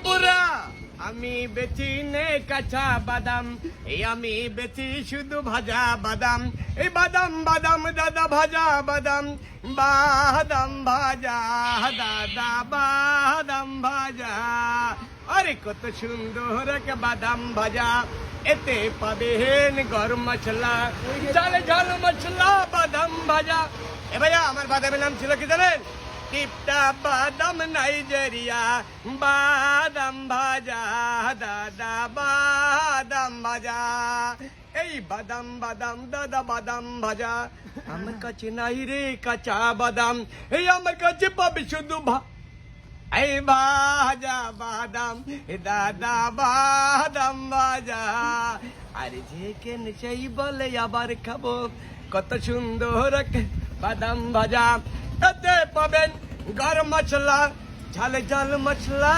বাপুরা আমি বেচি নে কাঁচা বাদাম, এই আমি বেচি শুধু ভাজা বাদাম। এই বাদাম বাদাম দাদা ভাজা বাদাম, বাদাম ভাজা দাদা বাদাম ভাজা। আরে কত সুন্দর এক বাদাম ভাজা, এতে পাবেন গরম মশলা, ঝাল ঝাল মশলা বাদাম ভাজা। এ ভাইয়া আমার বাদামের নাম ছিল কি জানেন? টিপটা বাদাম নাইজেরিয়া, বাদাম ভাজা দাদা বাদাম ভাজা। এই বাদাম বাদাম দাদা বাদাম ভাজা, আমার কাছে নাই রে কাঁচা বাদাম, এই আমার কাছে পাবে শুধু এই ভাজা বাদাম দাদা বাদাম ভাজা। আর যে কেন সেই বলে আবার খাবো, কত সুন্দর বাদাম ভাজা। এতে পাবেন গরম মশলা, ঝাল ঝাল মশলা।